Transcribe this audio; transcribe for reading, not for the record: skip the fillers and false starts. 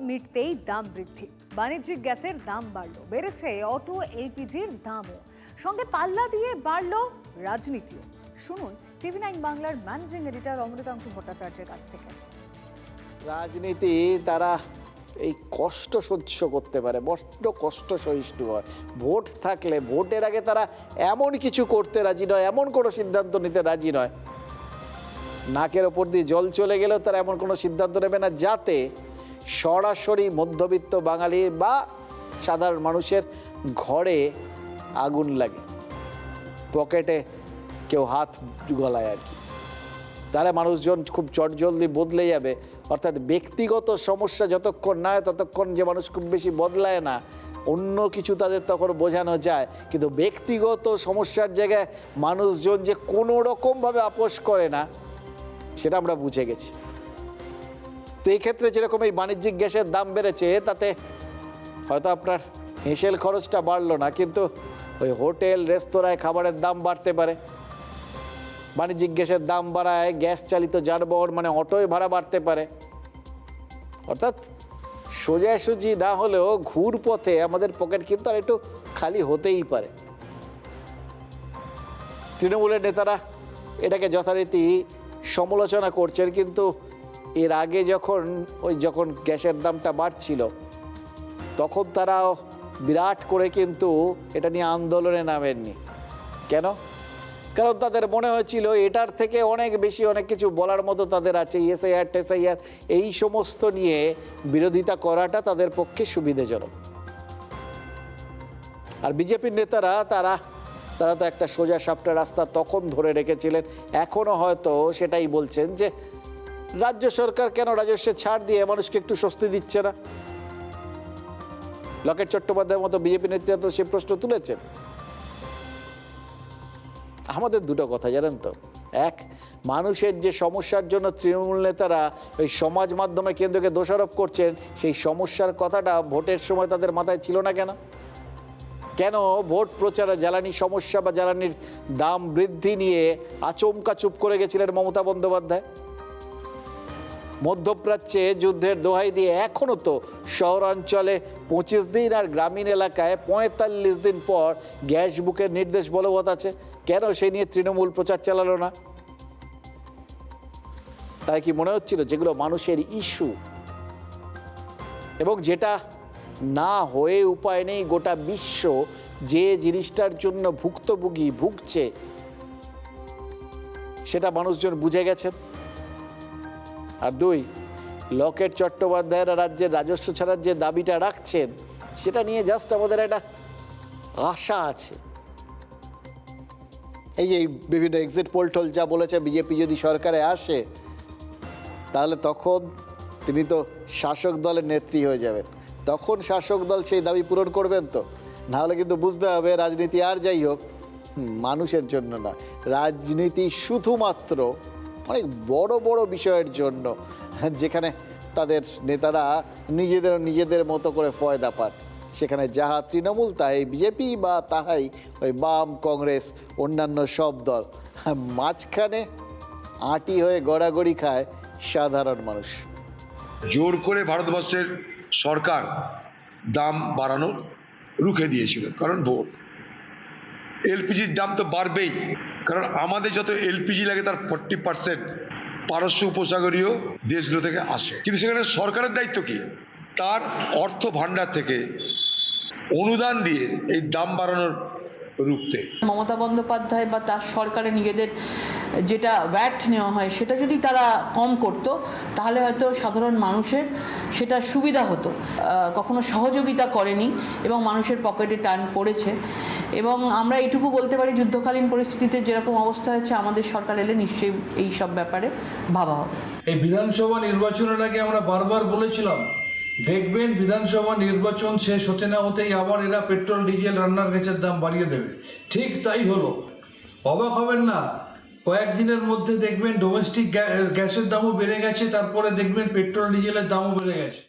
মিটতেই দাম বৃদ্ধি, বাণিজ্যিক গ্যাসের দাম বাড়লো, বেড়েছে অটো এলপিজির দামও, সঙ্গে পাল্লা দিয়ে বাড়লো রাজনীতিও। শুনুন TV9 বাংলার ম্যানেজিং এডিটর অমৃতাংশু ভট্টাচার্যের কাছ থেকে। রাজনীতি তারা এই কষ্ট সহ্য করতে পারে, বড্ড কষ্ট সহিষ্ণু হয়। ভোট থাকলে ভোটের আগে তারা এমন কিছু করতে রাজি নয়, এমন কোনো সিদ্ধান্ত নিতে রাজি নয়, নাকের ওপর দিয়ে জল চলে গেলেও তারা এমন কোনো সিদ্ধান্ত নেবে না যাতে সরাসরি মধ্যবিত্ত বাঙালি বা সাধারণ মানুষের ঘরে আগুন লাগে, পকেটে কেউ হাত গলায় আর কি। তাহলে মানুষজন খুব চটজলদি বদলে যাবে। অর্থাৎ ব্যক্তিগত সমস্যা যতক্ষণ না হয় ততক্ষণ যে মানুষ খুব বেশি বদলায় না, অন্য কিছু তাদের তখন বোঝানো যায়। কিন্তু ব্যক্তিগত সমস্যার জায়গায় মানুষজন যে কোনো রকমভাবে আপোষ করে না, সেটা আমরা বুঝে গেছি। তো এই ক্ষেত্রে যেরকম এই বাণিজ্যিক গ্যাসের দাম বেড়েছে, তাতে হয়তো আপনার হেঁসেল খরচটা বাড়লো না, কিন্তু ওই হোটেল রেস্তোরাঁয় খাবারের দাম বাড়তে পারে। বাণিজ্যিক গ্যাসের দাম বাড়ায় গ্যাস চালিত যানবাহন মানে অটোয় ভাড়া বাড়তে পারে। অর্থাৎ সোজাসুজি না হলেও ঘুর পথে আমাদের পকেট কিন্তু আর একটু খালি হতেই পারে। তৃণমূলের নেতারা এটাকে যথারীতি সমালোচনা করছেন, কিন্তু এর আগে যখন গ্যাসের দামটা বাড়ছিল তখন তারা বিরাট করে কিন্তু এটা নিয়ে আন্দোলনে নামেননি। কেন? কারণ তাদের মনে হয়েছিল এটার থেকে অনেক বেশি অনেক কিছু বলার মতো তাদের আছে। এসআইআর টেসআইআর এই সমস্ত নিয়ে বিরোধিতা করাটা তাদের পক্ষে সুবিধাজনক। আর বিজেপির নেতারা তারা তো একটা সোজা সাপটা রাস্তা তখন ধরে রেখেছিলেন, এখনও হয়তো সেটাই বলছেন যে রাজ্য সরকার কেন রাজস্বে ছাড় দিয়ে মানুষকে একটু স্বস্তি দিচ্ছে না। লকেট চট্টোপাধ্যায়ের মতো বিজেপি নেতৃত্ব সে প্রশ্ন তুলেছেন। আমাদের দুটো কথা জানেন তো, এক, মানুষের যে সমস্যার জন্য তৃণমূল নেতারা ওই সমাজ মাধ্যমে কেন্দ্রকে দোষারোপ করছেন, সেই সমস্যার কথাটা ভোটের সময় তাদের মাথায় ছিল না কেন? কেন ভোট প্রচারে জ্বালানি সমস্যা বা জ্বালানির দাম বৃদ্ধি নিয়ে আচমকা চুপ করে গেছিলেন মমতা বন্দ্যোপাধ্যায়? মধ্যপ্রাচ্যে যুদ্ধের দোহাই দিয়ে এখনও তো শহরাঞ্চলে 25 দিন আর গ্রামীণ এলাকায় 45 দিন পর গ্যাস বুকের নির্দেশ বলবৎ আছে। কেন সেই নিয়ে তৃণমূল প্রচার চালালো না? তাই কি মনে হচ্ছিল যেগুলো মানুষের ইস্যু এবং যেটা না হয়ে উপায় নেই, গোটা বিশ্ব যে জিনিসটার জন্য ভুগছে সেটা মানুষজন বুঝে গেছেন? আর দুই, লকেট চট্টোপাধ্যায়রা রাজ্যের রাজস্ব ছাড়ার যে দাবিটা রাখছেন সেটা নিয়ে জাস্ট আমাদের একটা আশা আছে। এই যে বিভিন্ন এক্সিট পোল টোল যা বলেছে, বিজেপি যদি সরকারে আসে তাহলে তখন তিনি তো শাসক দলের নেত্রী হয়ে যাবেন, তখন শাসক দল সেই দাবি পূরণ করবেন তো। নাহলে কিন্তু বুঝতে হবে রাজনীতি আর যাই হোক মানুষের জন্য না, রাজনীতি শুধুমাত্র অনেক বড় বড় বিষয়ের জন্য, যেখানে তাদের নেতারা নিজেদের মতো করে ফয়দা পান। সেখানে যাহা তৃণমূল তাই বিজেপি বা তাহাই ওই বাম কংগ্রেস অন্যান্য সব দল, মাঝখানে আঁটি হয়ে গড়াগড়ি খায় সাধারণ মানুষ। জোর করে ভারতবর্ষের সরকার দাম বাড়ানো রুখে দিয়েছিল, কারণ ভোট। এলপিজির দাম তো বাড়বেই, কারণ আমাদের যত এলপিজি লাগে তার 40% পারস্য উপসাগরীয় দেশগুলো থেকে আসে। কিন্তু সেখানে সরকারের দায়িত্ব কি? তার অর্থ ভাণ্ডার থেকে অনুদান দিয়ে এই দাম বাড়ানোর রুখতে। মমতা বন্দ্যোপাধ্যায় বা তার সরকারের নিজেদের যেটা ভ্যাট নেওয়া হয় সেটা যদি তারা কম করতো তাহলে হয়তো সাধারণ মানুষের সেটা সুবিধা হতো। কখনো সহযোগিতা করেনি এবং মানুষের পকেটে টান পড়েছে। এবং আমরা এইটুকু বলতে পারি, যুদ্ধকালীন পরিস্থিতিতে যেরকম অবস্থা হয়েছে, আমাদের সরকার এলে নিশ্চয়ই এই সব ব্যাপারে ভাবা হবে। এই বিধানসভা নির্বাচনের আগে আমরা বারবার বলেছিলাম, দেখবেন বিধানসভা নির্বাচন শেষ হতে না হতেই আবার এরা পেট্রোল ডিজেল রান্নার গ্যাসের দাম বাড়িয়ে দেবে। ঠিক তাই হলো। অবাক হবেন না, কয়েকদিনের মধ্যে দেখবেন ডোমেস্টিক গ্যাসের দামও বেড়ে গেছে, তারপরে দেখবেন পেট্রোল ডিজেলের দামও বেড়ে গেছে।